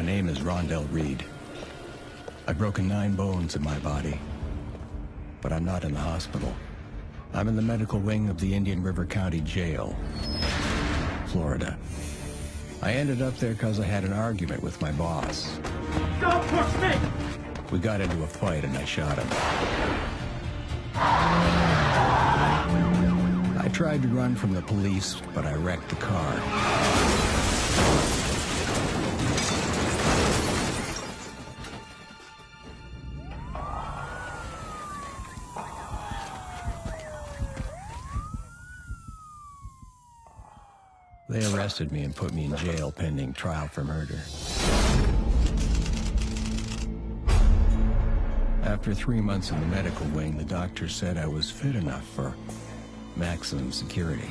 My name is Rondell Reed. I've broken 9 bones in my body, but I'm not in the hospital. I'm in the medical wing of the Indian River County Jail, Florida. I ended up there because I had an argument with my boss. Don't push me! We got into a fight and I shot him. I tried to run from the police, but I wrecked the car. They arrested me and put me in jail pending trial for murder. After 3 months in the medical wing, the doctor said I was fit enough for maximum security.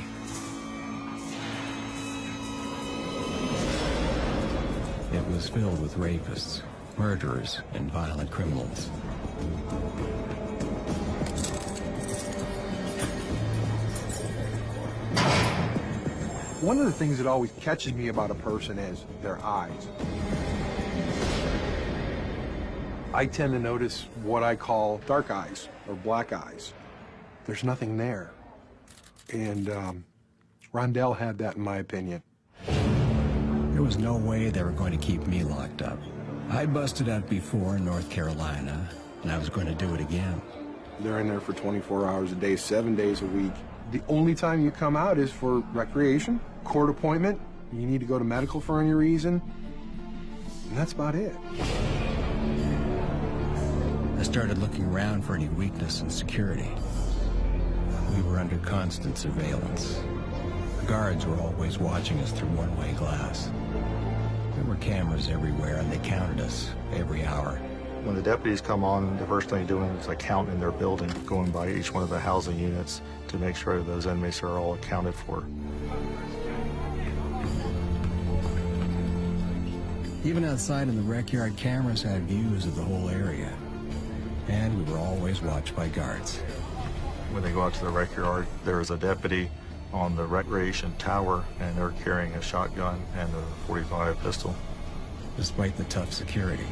It was filled with rapists, murderers, and violent criminals. One of the things that always catches me about a person is their eyes. I tend to notice what I call dark eyes or black eyes. There's nothing there. And Rondell had that, in my opinion. There was no way they were going to keep me locked up. I'd busted out before in North Carolina, and I was going to do it again. They're in there for 24 hours a day, 7 days a week. The only time you come out is for recreation, court appointment, you need to go to medical for any reason, and that's about it. I started looking around for any weakness in security. We were under constant surveillance. The guards were always watching us through one-way glass. There were cameras everywhere, and they counted us every hour. When the deputies come on, the first thing they're doing is like counting their building, going by each one of the housing units to make sure those inmates are all accounted for. Even outside in the rec yard, cameras had views of the whole area. And we were always watched by guards. When they go out to the rec yard, there is a deputy on the recreation tower, and they're carrying a shotgun and a .45 pistol. Despite the tough security,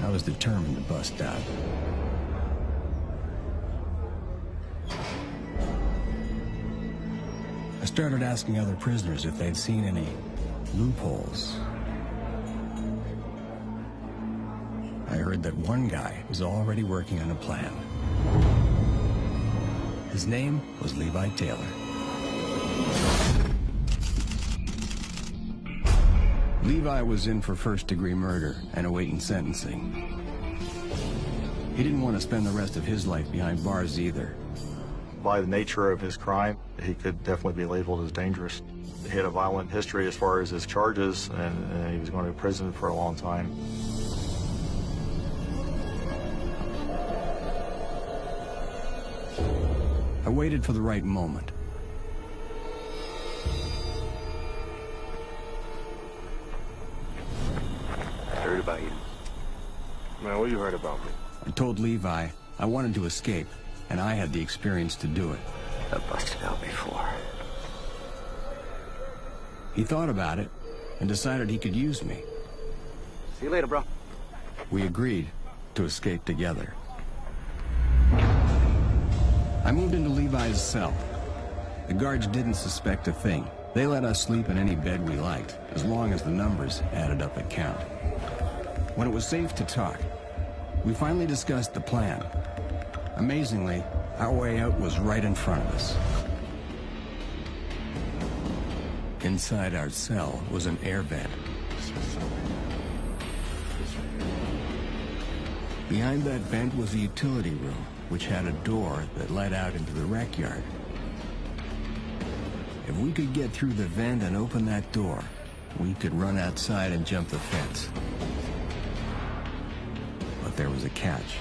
I was determined to bust out. I started asking other prisoners if they'd seen any loopholes. I heard that one guy was already working on a plan. His name was Levi Taylor. Levi was in for first-degree murder and awaiting sentencing. He didn't want to spend the rest of his life behind bars either. By the nature of his crime, he could definitely be labeled as dangerous. He had a violent history as far as his charges, and he was going to prison for a long time. I waited for the right moment. I heard about you. Man, what you heard about me? I told Levi I wanted to escape, and I had the experience to do it. I busted out before. He thought about it and decided he could use me. See you later, bro. We agreed to escape together. I moved into Levi's cell. The guards didn't suspect a thing. They let us sleep in any bed we liked, as long as the numbers added up at count. When it was safe to talk, we finally discussed the plan. Amazingly, our way out was right in front of us. Inside our cell was an air vent. Behind that vent was a utility room, which had a door that led out into the rec yard. If we could get through the vent and open that door, we could run outside and jump the fence. But there was a catch.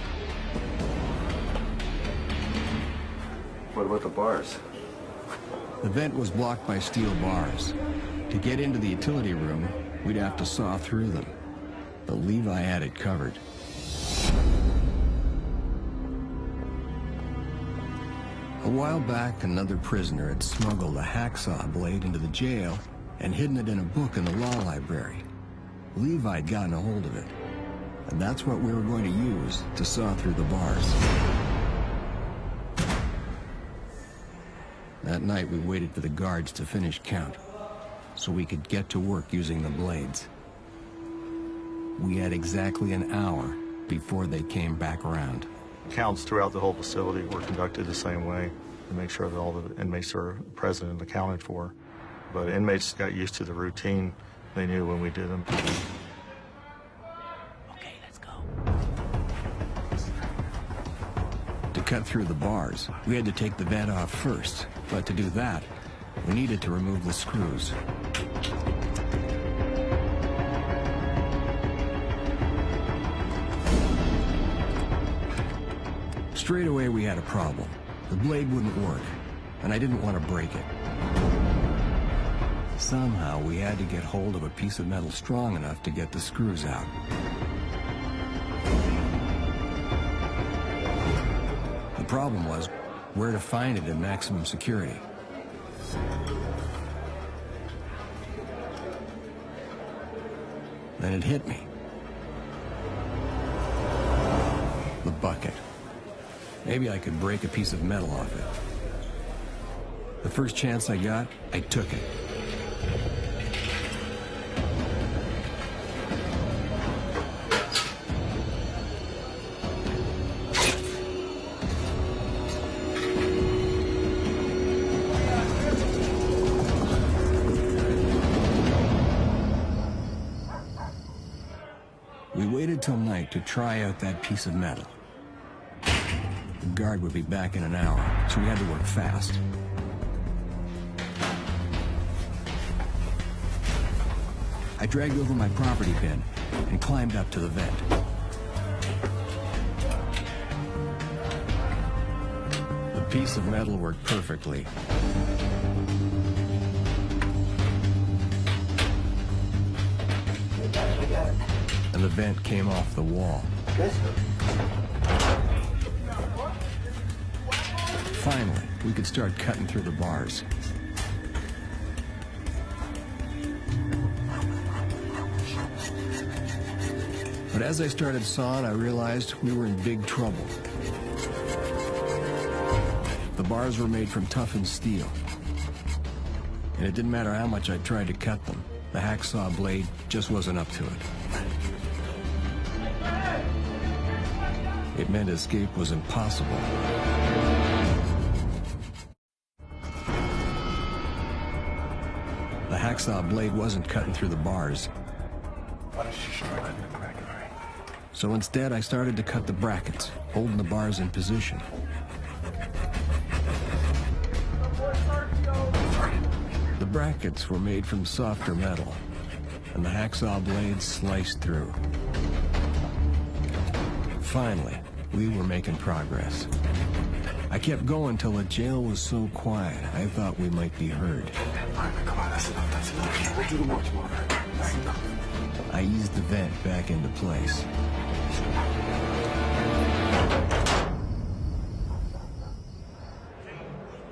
What about the bars? The vent was blocked by steel bars. To get into the utility room, we'd have to saw through them. But Levi had it covered. A while back, another prisoner had smuggled a hacksaw blade into the jail and hidden it in a book in the law library. Levi'd gotten a hold of it, and that's what we were going to use to saw through the bars. That night, we waited for the guards to finish count, so we could get to work using the blades. We had exactly an hour before they came back around. Counts throughout the whole facility were conducted the same way to make sure that all the inmates are present and accounted for. But inmates got used to the routine. They knew when we did them. Okay, let's go. To cut through the bars, we had to take the vent off first. But to do that, we needed to remove the screws. Straight away, we had a problem. The blade wouldn't work, and I didn't want to break it. Somehow, we had to get hold of a piece of metal strong enough to get the screws out. The problem was where to find it in maximum security. Then it hit me. The bucket. Maybe I could break a piece of metal off it. The first chance I got, I took it. We waited till night to try out that piece of metal. The guard would be back in an hour, so we had to work fast. I dragged over my property bin and climbed up to the vent. The piece of metal worked perfectly. And the vent came off the wall. Finally, we could start cutting through the bars. But as I started sawing, I realized we were in big trouble. The bars were made from toughened steel, and it didn't matter how much I tried to cut them. The hacksaw blade just wasn't up to it. It meant escape was impossible. The hacksaw blade wasn't cutting through the bars. So instead, I started to cut the brackets, holding the bars in position. The brackets were made from softer metal, and the hacksaw blades sliced through. Finally, we were making progress. I kept going till the jail was so quiet, I thought we might be heard. Come on, that's enough, that's enough. We'll do the more tomorrow. That's enough. I eased the vent back into place.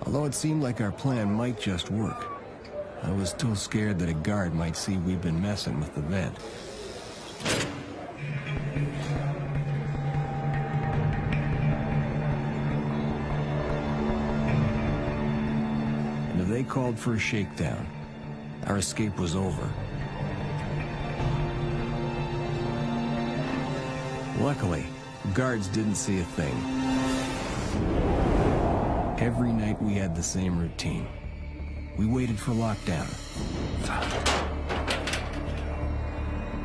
Although it seemed like our plan might just work, I was still scared that a guard might see we'd been messing with the vent. And if they called for a shakedown, our escape was over. Luckily, guards didn't see a thing. Every night we had the same routine. We waited for lockdown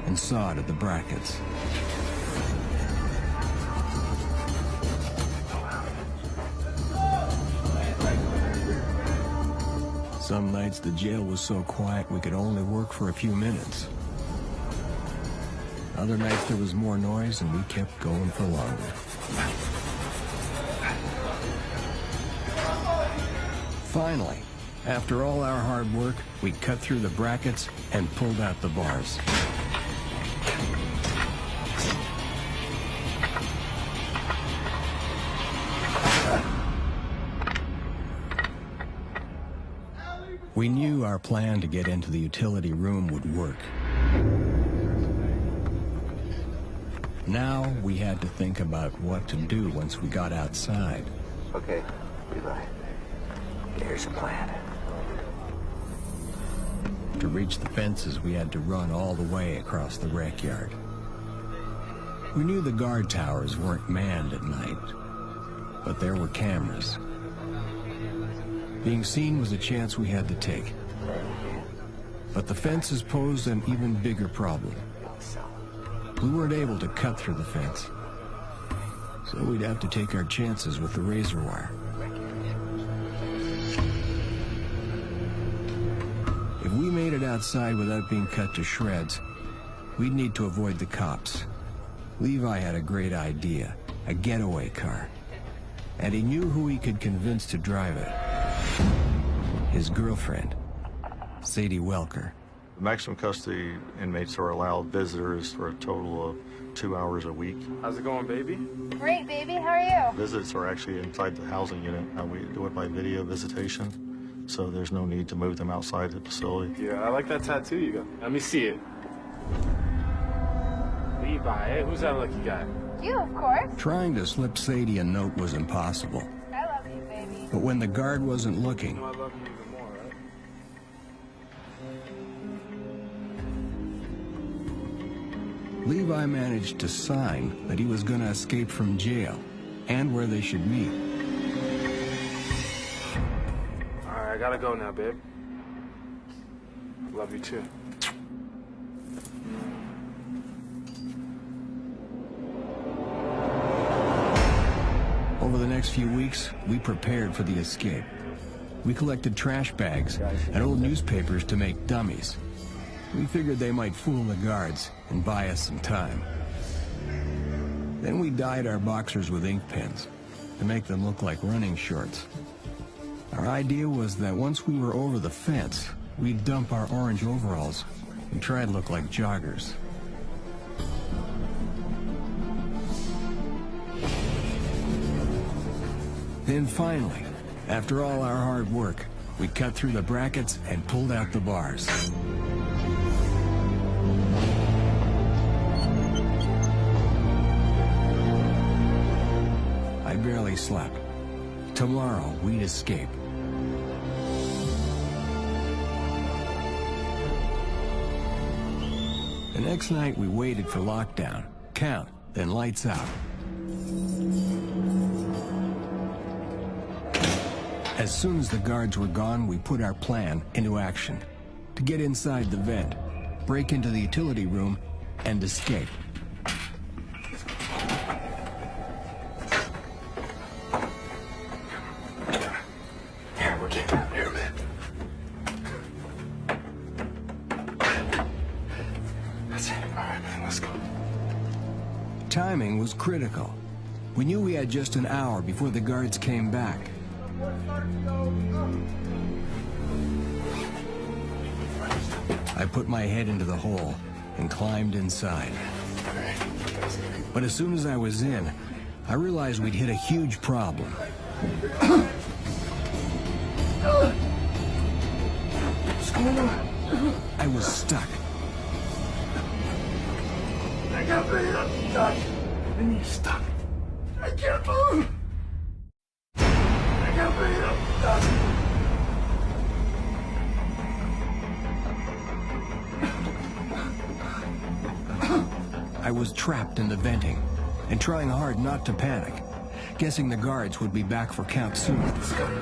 and sawed at the brackets. Some nights the jail was so quiet we could only work for a few minutes. Other nights there was more noise and we kept going for longer. Finally, after all our hard work, we cut through the brackets and pulled out the bars. We knew our plan to get into the utility room would work. Now we had to think about what to do once we got outside. Okay, Levi. Here's a plan. To reach the fences, we had to run all the way across the rec yard. We knew the guard towers weren't manned at night, but there were cameras. Being seen was a chance we had to take. But the fences posed an even bigger problem. We weren't able to cut through the fence, so we'd have to take our chances with the razor wire. If we made it outside without being cut to shreds, we'd need to avoid the cops. Levi had a great idea, a getaway car, and he knew who he could convince to drive it. His girlfriend, Sadie Welker. Maximum custody inmates are allowed visitors for a total of 2 hours a week. How's it going, baby? Great, baby. How are you? Visits are actually inside the housing unit. We do it by video visitation, so there's no need to move them outside the facility. Yeah, I like that tattoo you got. Let me see it. Levi, hey, who's that lucky guy? You, of course. Trying to slip Sadie a note was impossible. I love you, baby. But when the guard wasn't looking, I love you even more, right? Levi managed to sign that he was going to escape from jail and where they should meet. All right, I gotta go now, babe. Love you too. Over the next few weeks, we prepared for the escape. We collected trash bags and old newspapers to make dummies. We figured they might fool the guards and buy us some time. Then we dyed our boxers with ink pens to make them look like running shorts. Our idea was that once we were over the fence, we'd dump our orange overalls and try to look like joggers. Then finally, after all our hard work, we cut through the brackets and pulled out the bars. I barely slept. Tomorrow, we'd escape. The next night, we waited for lockdown, count, then lights out. As soon as the guards were gone, we put our plan into action. To get inside the vent, break into the utility room, and escape. Yeah, we're getting out here, man. That's it. All right, man, let's go. Timing was critical. We knew we had just an hour before the guards came back. I put my head into the hole and climbed inside. But as soon as I was in, I realized we'd hit a huge problem. What's going on? I was stuck. I got beat up, Dutch. And you're stuck. I can't move. I got beat up, Dutch. I was trapped in the venting and trying hard not to panic, guessing the guards would be back for count soon.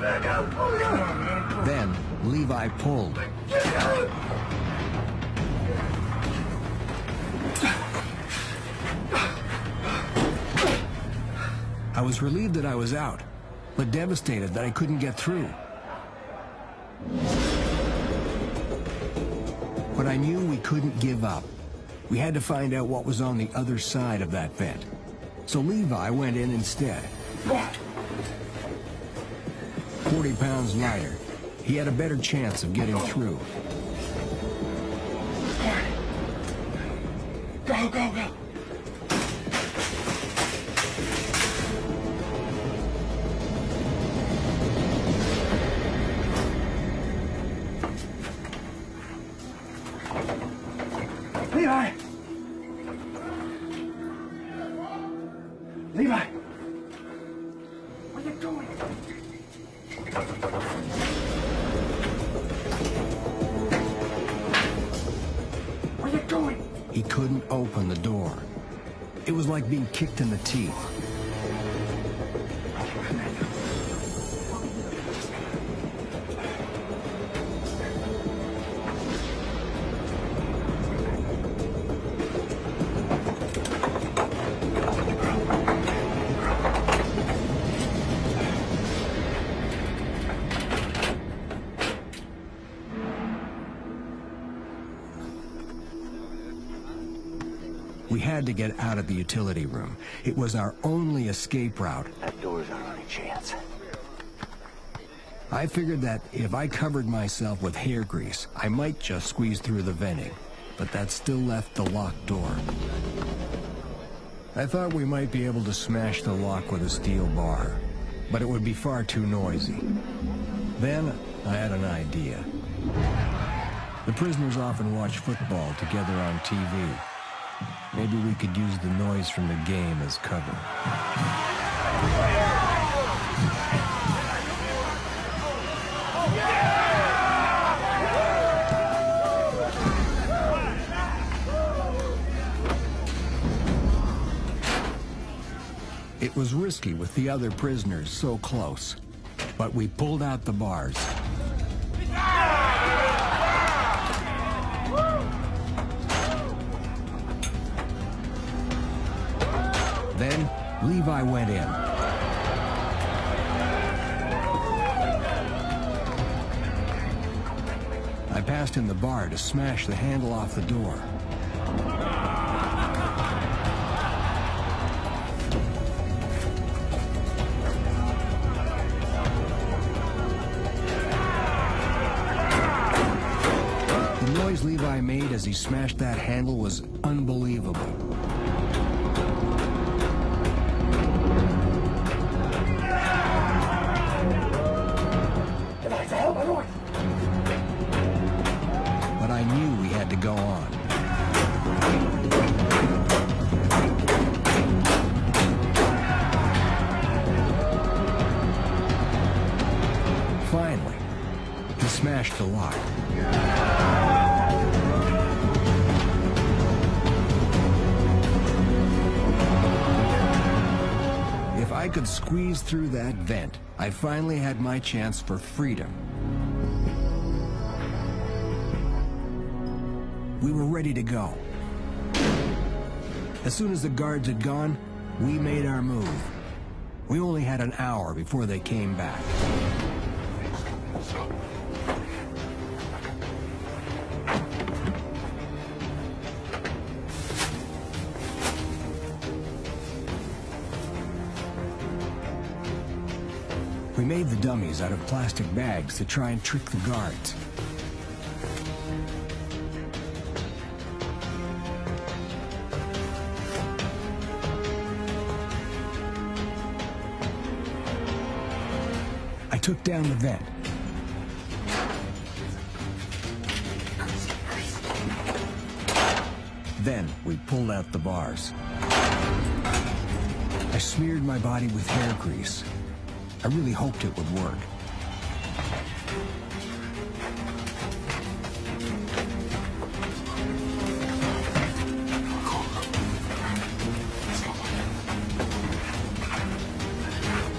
Back out. Pull it out. Then Levi pulled. Get out. I was relieved that I was out, but devastated that I couldn't get through. But I knew we couldn't give up. We had to find out what was on the other side of that vent. So Levi went in instead. 40 pounds lighter, he had a better chance of getting through. Go, go, go. Levi! Where you going? Where you going? He couldn't open the door. It was like being kicked in the teeth. We had to get out of the utility room. It was our only escape route. That door's our only chance. I figured that if I covered myself with hair grease, I might just squeeze through the venting, but that still left the locked door. I thought we might be able to smash the lock with a steel bar, but it would be far too noisy. Then I had an idea. The prisoners often watch football together on TV. Maybe we could use the noise from the game as cover. It was risky with the other prisoners so close, but we pulled out the bars. Then, Levi went in. I passed him the bar to smash the handle off the door. The noise Levi made as he smashed that handle was unbelievable. But I knew we had to go on. Finally, he smashed the lock. If I could squeeze through that vent, I finally had my chance for freedom. We were ready to go. As soon as the guards had gone, we made our move. We only had an hour before they came back. We made the dummies out of plastic bags to try and trick the guards. I took down the vent. Then we pulled out the bars. I smeared my body with hair grease. I really hoped it would work.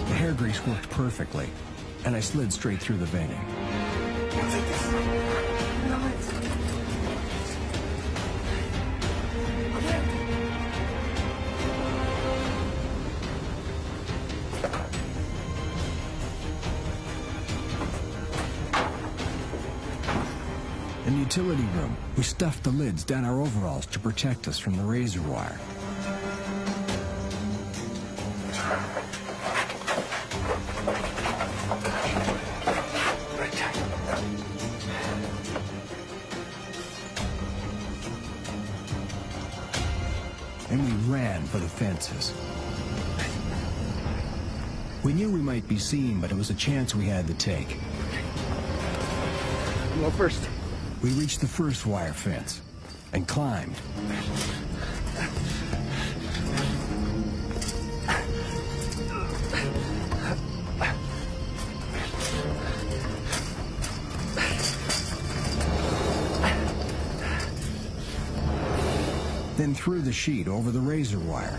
The hair grease worked perfectly, and I slid straight through the venting. In the utility room, we stuffed the lids down our overalls to protect us from the razor wire. And we ran for the fences. We knew we might be seen, but it was a chance we had to take. Go first. We reached the first wire fence and climbed. then threw the sheet over the razor wire.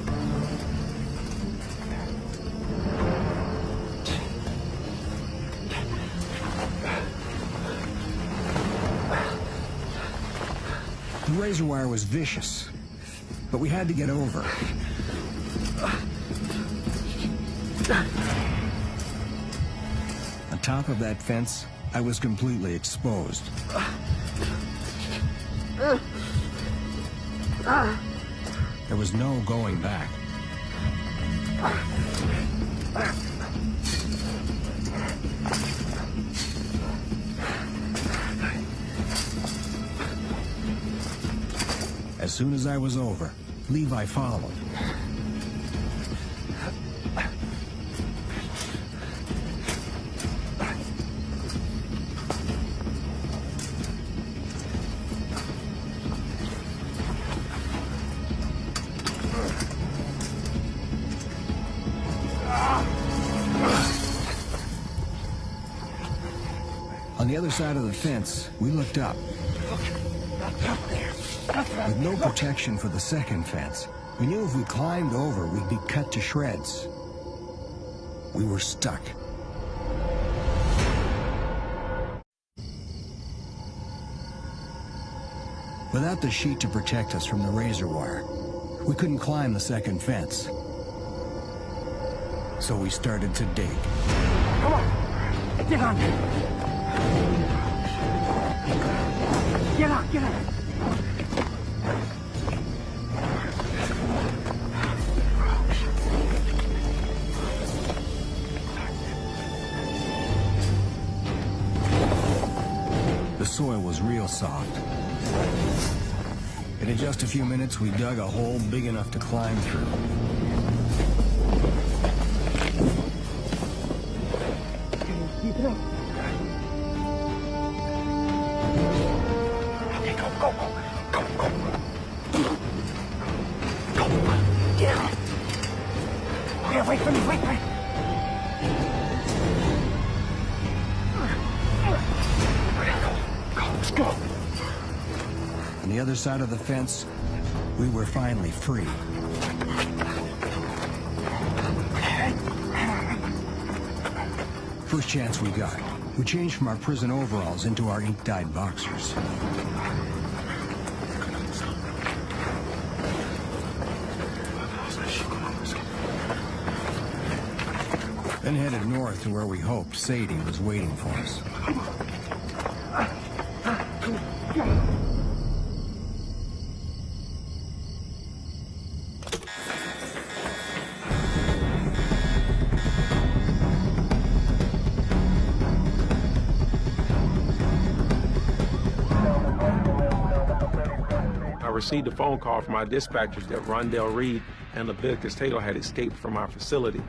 The razor wire was vicious, but we had to get over. On top of that fence, I was completely exposed. There was no going back. As soon as I was over, Levi followed. On the other side of the fence, we looked up. With no protection for the second fence, we knew if we climbed over, we'd be cut to shreds. We were stuck. Without the sheet to protect us from the razor wire, we couldn't climb the second fence. So we started to dig. Come on! Dig on! Get out! Get out! The soil was real soft. And in just a few minutes, we dug a hole big enough to climb through. Keep it up. Okay, go, go, go. Go, go. Go. Get out. Okay, wait for me, wait. Let's go. On the other side of the fence, we were finally free. First chance we got, we changed from our prison overalls into our ink-dyed boxers. Then headed north to where we hoped Sadie was waiting for us. I received a phone call from our dispatchers that Rondell Reed and Leviticus Taylor had escaped from our facility.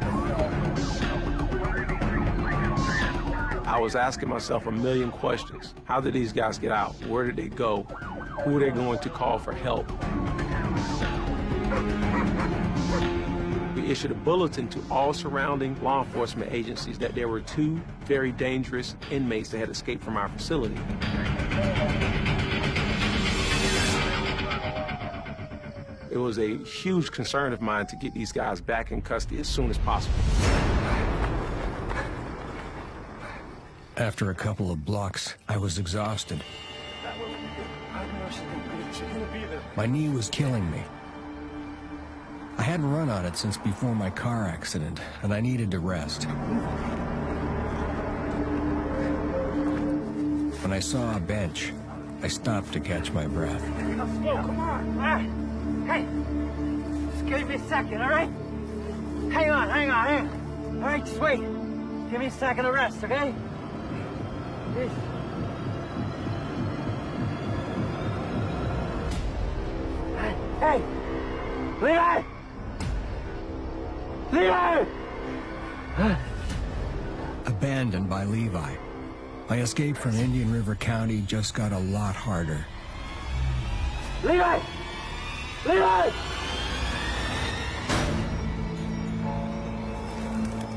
I was asking myself a million questions. How did these guys get out? Where did they go? Who are they going to call for help? We issued a bulletin to all surrounding law enforcement agencies that there were 2 very dangerous inmates that had escaped from our facility. It was a huge concern of mine to get these guys back in custody as soon as possible. After a couple of blocks, I was exhausted. My knee was killing me. I hadn't run on it since before my car accident, and I needed to rest. When I saw a bench, I stopped to catch my breath. Let's go, come on. All right. Hey, just give me a second, all right? Hang on. All right, just wait. Give me a second to rest, okay? Please. Hey! Levi! Levi! Abandoned by Levi, my escape from Indian River County just got a lot harder. Levi! Levi!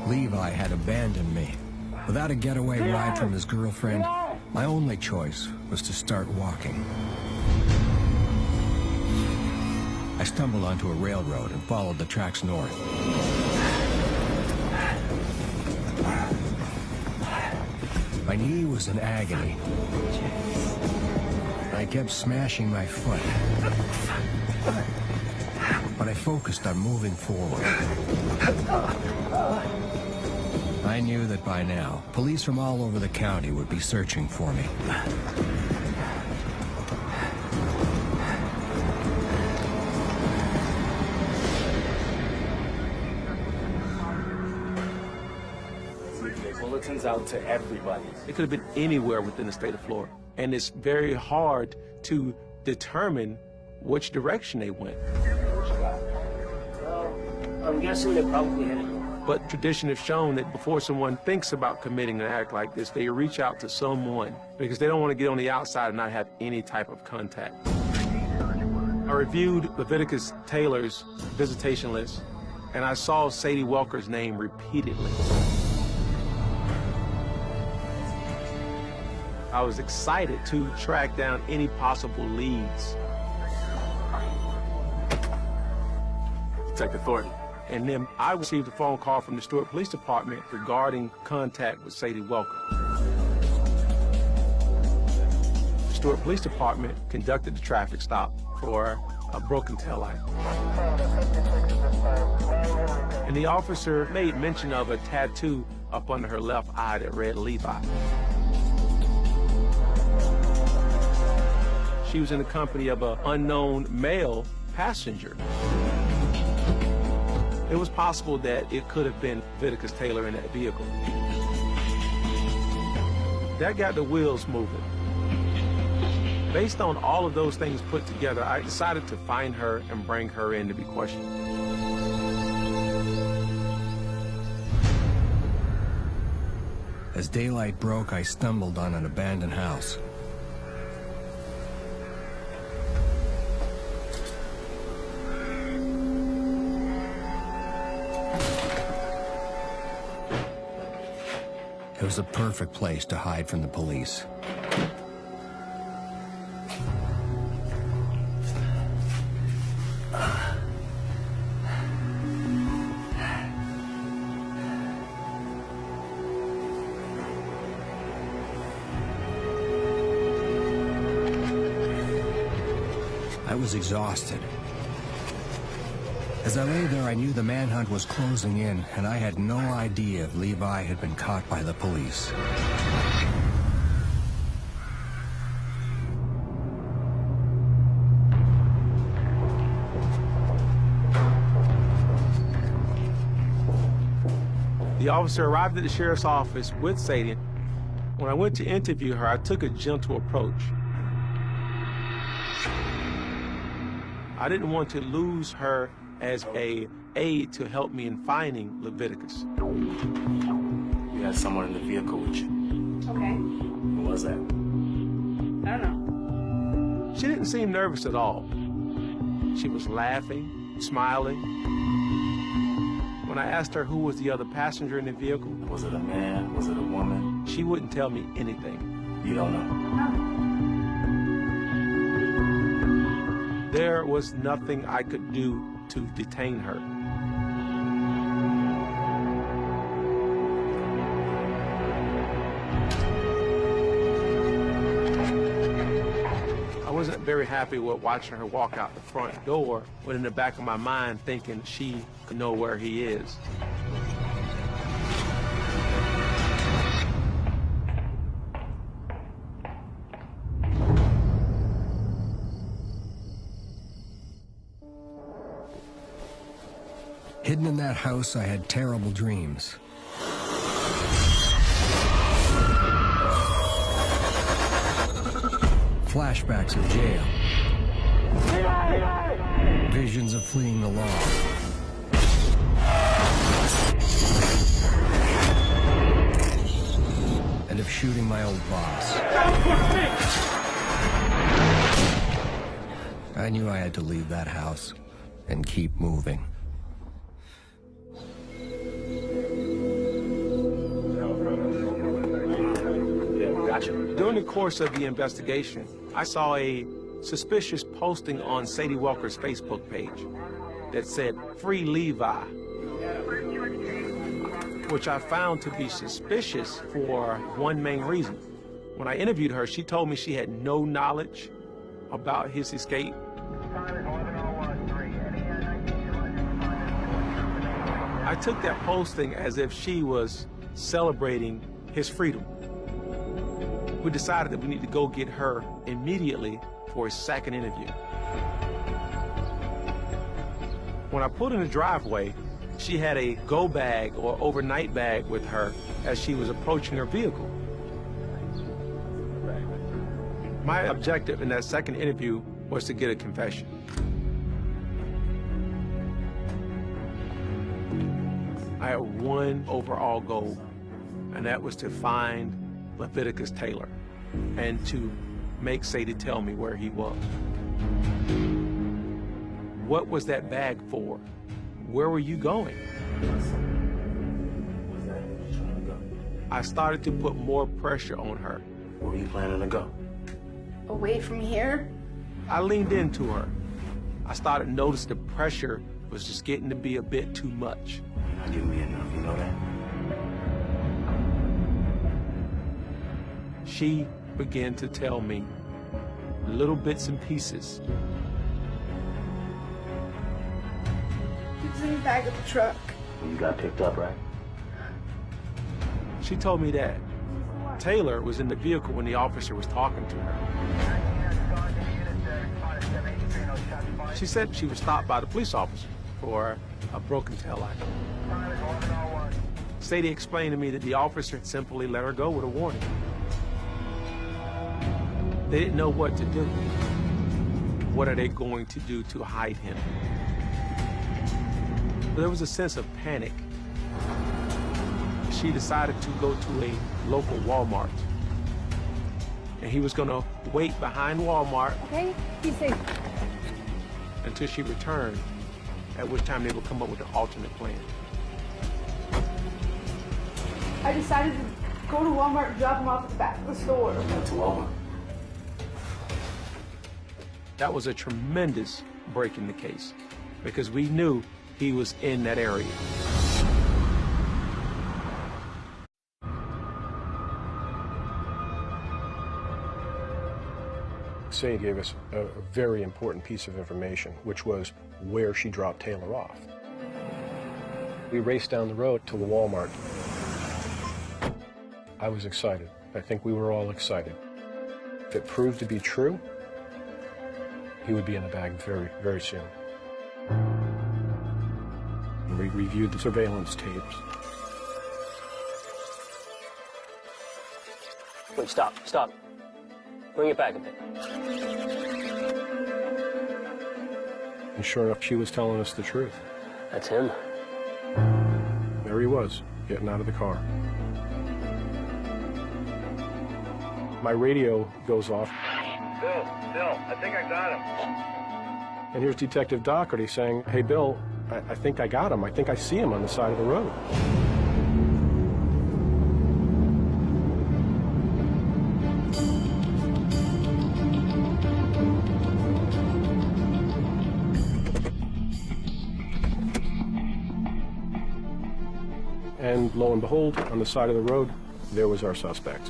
Levi had abandoned me. Without a getaway ride from his girlfriend, my only choice was to start walking. I stumbled onto a railroad and followed the tracks north. My knee was in agony. I kept smashing my foot. But I focused on moving forward. I knew that by now, police from all over the county would be searching for me. Bulletins out to everybody. It could have been anywhere within the state of Florida. And it's very hard to determine which direction they went. Well, I'm guessing they probably hit it. But tradition has shown that before someone thinks about committing an act like this, they reach out to someone because they don't want to get on the outside and not have any type of contact. I reviewed Leviticus Taylor's visitation list, and I saw Sadie Welker's name repeatedly. I was excited to track down any possible leads. Detective Thornton. And then I received a phone call from the Stewart Police Department regarding contact with Sadie Welker. The Stewart Police Department conducted the traffic stop for a broken taillight. And the officer made mention of a tattoo up under her left eye that read Levi. She was in the company of an unknown male passenger. It was possible that it could have been Leviticus Taylor in that vehicle. That got the wheels moving. Based on all of those things put together, I decided to find her and bring her in to be questioned. As daylight broke, I stumbled on an abandoned house. It was a perfect place to hide from the police. I was exhausted. As I lay there, I knew the manhunt was closing in, and I had no idea if Levi had been caught by the police. The officer arrived at the sheriff's office with Sadie. When I went to interview her, I took a gentle approach. I didn't want to lose her as an aid to help me in finding Leviticus. You had someone in the vehicle with you. Okay. Who was that? I don't know. She didn't seem nervous at all. She was laughing, smiling. When I asked her who was the other passenger in the vehicle, Was it a man? Was it a woman? she wouldn't tell me anything. You don't know. There was nothing I could do to detain her. I wasn't very happy with watching her walk out the front door, but in the back of my mind thinking she could know where he is. Hidden in that house, I had terrible dreams. Flashbacks of jail. Visions of fleeing the law. And of shooting my old boss. I knew I had to leave that house and keep moving. Yeah, we got you. During the course of the investigation, I saw a suspicious posting on Sadie Walker's Facebook page that said, "Free Levi," which I found to be suspicious for one main reason. When I interviewed her, she told me she had no knowledge about his escape. I took that posting as if she was celebrating his freedom. We decided that we need to go get her immediately for a second interview. When I pulled in the driveway, she had a go bag or overnight bag with her as she was approaching her vehicle. My objective in that second interview was to get a confession. I had one overall goal, and that was to find Leviticus Taylor and to make Sadie tell me where he was. What was that bag for? Where were you going? I started to put more pressure on her. Where were you planning to go? Away from here? I leaned into her. I started to notice the pressure was just getting to be a bit too much. You're not giving me enough, you know that? She began to tell me little bits and pieces. It's in the back of the truck. You got picked up, right? She told me that Taylor was in the vehicle when the officer was talking to her. She said she was stopped by the police officer for a broken taillight. Sadie explained to me that the officer had simply let her go with a warning. They didn't know what to do. What are they going to do to hide him? There was a sense of panic. She decided to go to a local Walmart. And he was going to wait behind Walmart. Okay, be safe. Until she returned, at which time they would come up with an alternate plan. I decided to go to Walmart and drop him off at the back of the store. Went to Walmart. That was a tremendous break in the case because we knew he was in that area. Sadie gave us a very important piece of information, which was where she dropped Taylor off. We raced down the road to the Walmart. I was excited. I think we were all excited. If it proved to be true, he would be in the bag very, very soon. We reviewed the surveillance tapes. Wait, stop. Bring it back a bit. And sure enough, she was telling us the truth. That's him. There he was, getting out of the car. My radio goes off. Bill, I think I got him. And here's Detective Doherty saying, "Hey, Bill, I think I got him. I think I see him on the side of the road." And lo and behold, on the side of the road, there was our suspect.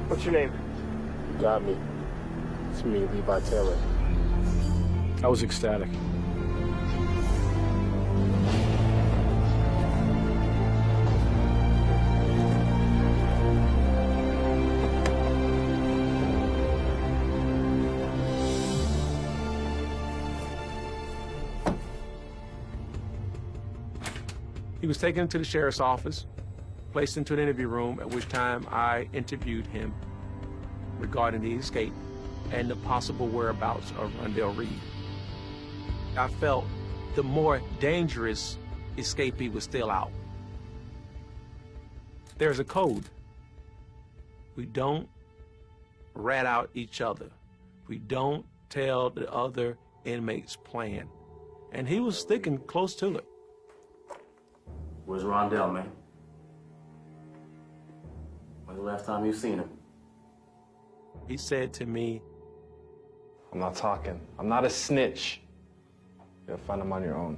What's your name? You got me. It's me, Levi Taylor. I was ecstatic. He was taken to the sheriff's office, placed into an interview room, at which time I interviewed him regarding the escape and the possible whereabouts of Rondell Reed. I felt the more dangerous escapee was still out. There's a code. We don't rat out each other. We don't tell the other inmates' plan. And he was sticking close to it. Where's Rondell, man? When's the last time you seen him? He said to me I'm not talking. I'm not a snitch. You'll find them on your own.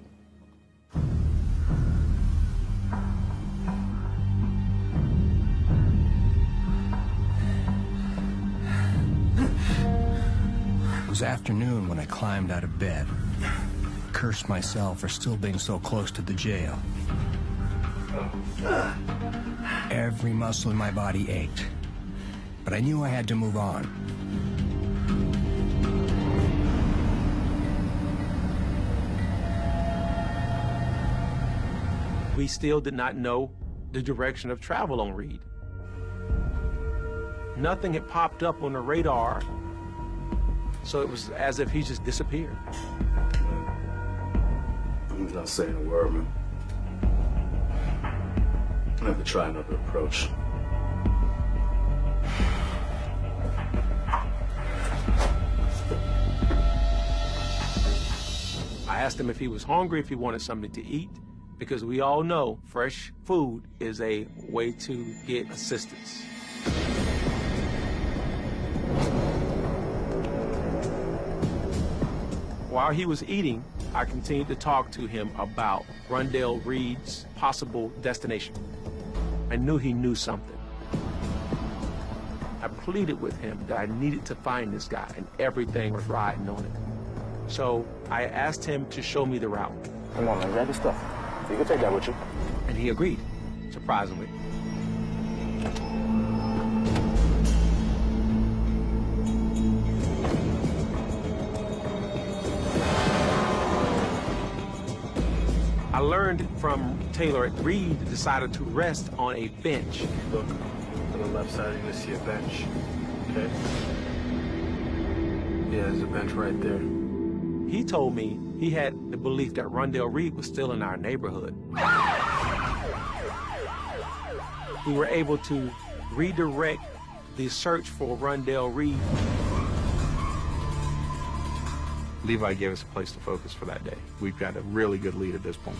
It was afternoon when I climbed out of bed. Cursed myself for still being so close to the jail. Every muscle in my body ached, but I knew I had to move on. We still did not know the direction of travel on Reed. Nothing had popped up on the radar, so it was as if he just disappeared. I'm not saying a word, man. I have to try another approach. I asked him if he was hungry, if he wanted something to eat, because we all know fresh food is a way to get assistance. While he was eating, I continued to talk to him about Rondell Reed's possible destination. I knew he knew something. I pleaded with him that I needed to find this guy, and everything was riding on it. So I asked him to show me the route. Come on, man, grab your stuff. You can take that with you. And he agreed, surprisingly. I learned from Taylor that Reed decided to rest on a bench. Look, to the left side, you're gonna see a bench, okay? Yeah, there's a bench right there. He told me he had the belief that Rondell Reed was still in our neighborhood. We were able to redirect the search for Rondell Reed. Levi gave us a place to focus for that day. We've got a really good lead at this point.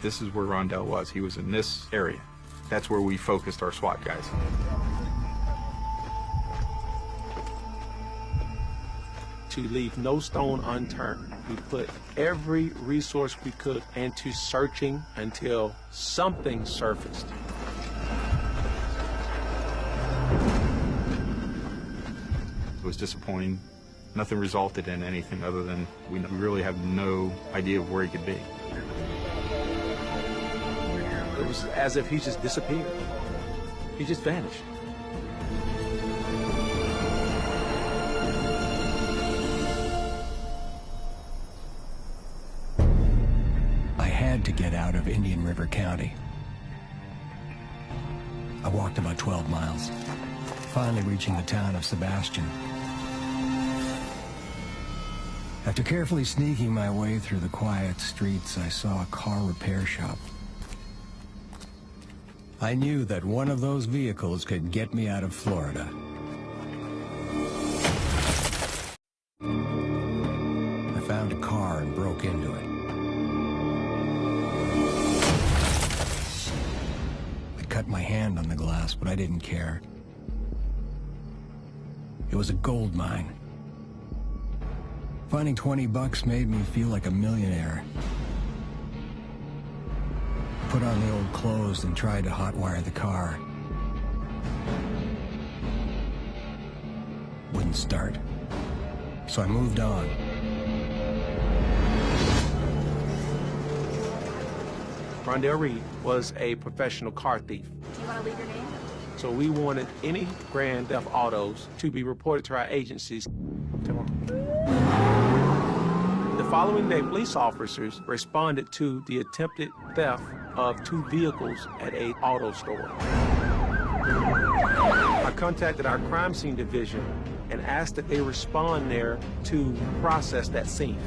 This is where Rondell was. He was in this area. That's where we focused our SWAT guys. To leave no stone unturned. We put every resource we could into searching until something surfaced. It was disappointing. Nothing resulted in anything other than we really have no idea of where he could be. It was as if he just disappeared. He just vanished. I had to get out of Indian River County. I walked about 12 miles, finally reaching the town of Sebastian. After carefully sneaking my way through the quiet streets, I saw a car repair shop. I knew that one of those vehicles could get me out of Florida. I found a car and broke into it. I cut my hand on the glass, but I didn't care. It was a gold mine. Finding 20 bucks made me feel like a millionaire. Put on the old clothes and tried to hotwire the car. Wouldn't start. So I moved on. Rondell Reed was a professional car thief. Do you want to leave your name? So we wanted any grand theft autos to be reported to our agencies. The following day, police officers responded to the attempted theft of 2 vehicles at an auto store. I contacted our crime scene division and asked that they respond there to process that scene.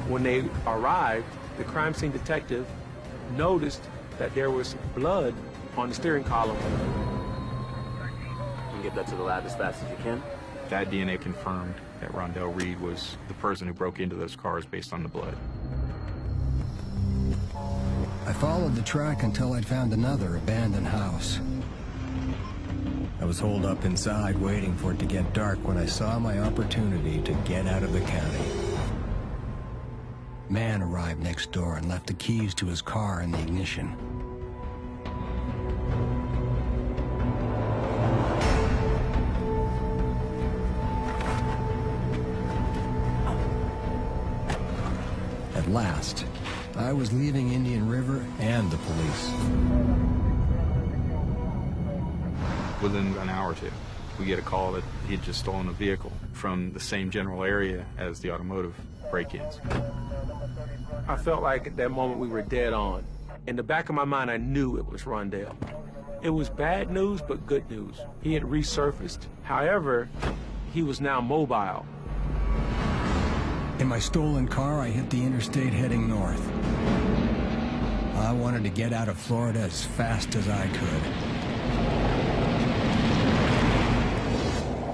When they arrived, the crime scene detective noticed that there was blood on the steering column. You can get that to the lab as fast as you can. That DNA confirmed that Rondell Reed was the person who broke into those cars based on the blood. I followed the track until I'd found another abandoned house. I was holed up inside waiting for it to get dark when I saw my opportunity to get out of the county. Man arrived next door and left the keys to his car in the ignition. At last, I was leaving Indian River and the police. Within an hour or two, we get a call that he had just stolen a vehicle from the same general area as the automotive break-ins. I felt like at that moment we were dead on. In the back of my mind, I knew it was Rondell. It was bad news, but good news. He had resurfaced. However, he was now mobile. In my stolen car, I hit the interstate heading north. I wanted to get out of Florida as fast as I could.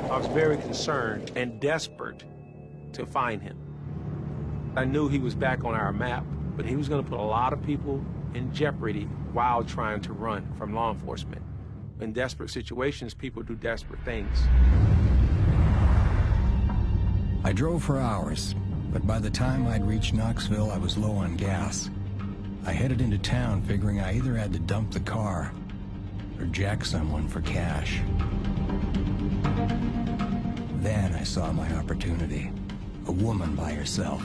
I was very concerned and desperate to find him. I knew he was back on our map, but he was going to put a lot of people in jeopardy while trying to run from law enforcement. In desperate situations, people do desperate things. I drove for hours, but by the time I'd reached Knoxville, I was low on gas. I headed into town figuring I either had to dump the car or jack someone for cash. Then I saw my opportunity. A woman by herself.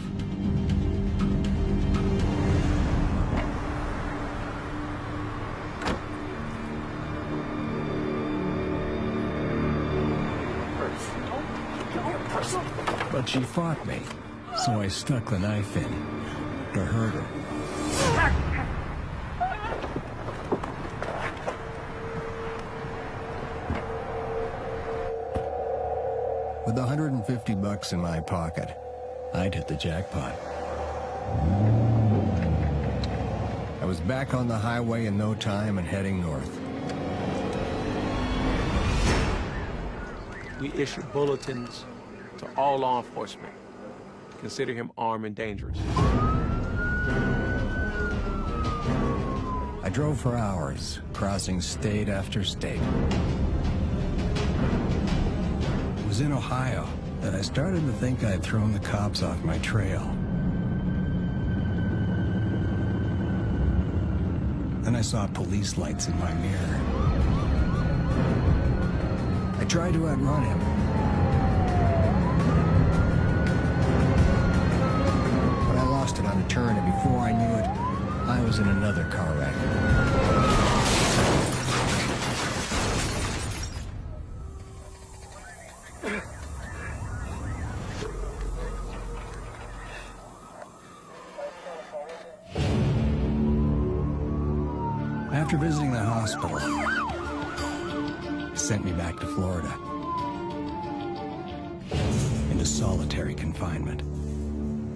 But she fought me, so I stuck the knife in to hurt her. With $150 in my pocket, I'd hit the jackpot. I was back on the highway in no time and heading north. We issued bulletins to all law enforcement. Consider him armed and dangerous. I drove for hours, crossing state after state. It was in Ohio that I started to think I'd thrown the cops off my trail. Then I saw police lights in my mirror. I tried to outrun him. But I lost it on a turn, and before I knew it, I was in another car wreck. After visiting the hospital, it sent me back to Florida into solitary confinement.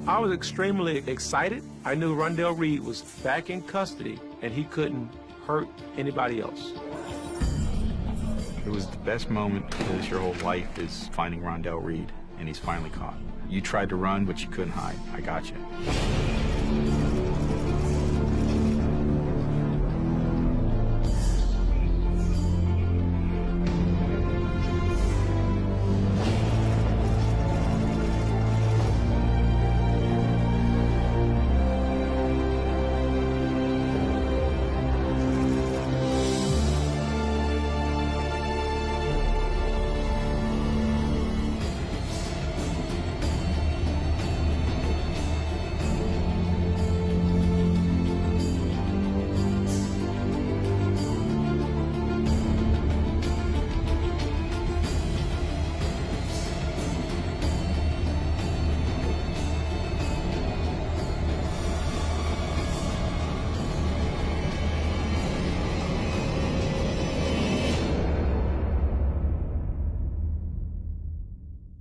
I was extremely excited. I knew Rondell Reed was back in custody and he couldn't hurt anybody else. It was the best moment because your whole life is finding Rondell Reed, and he's finally caught. You tried to run, but you couldn't hide. I got you.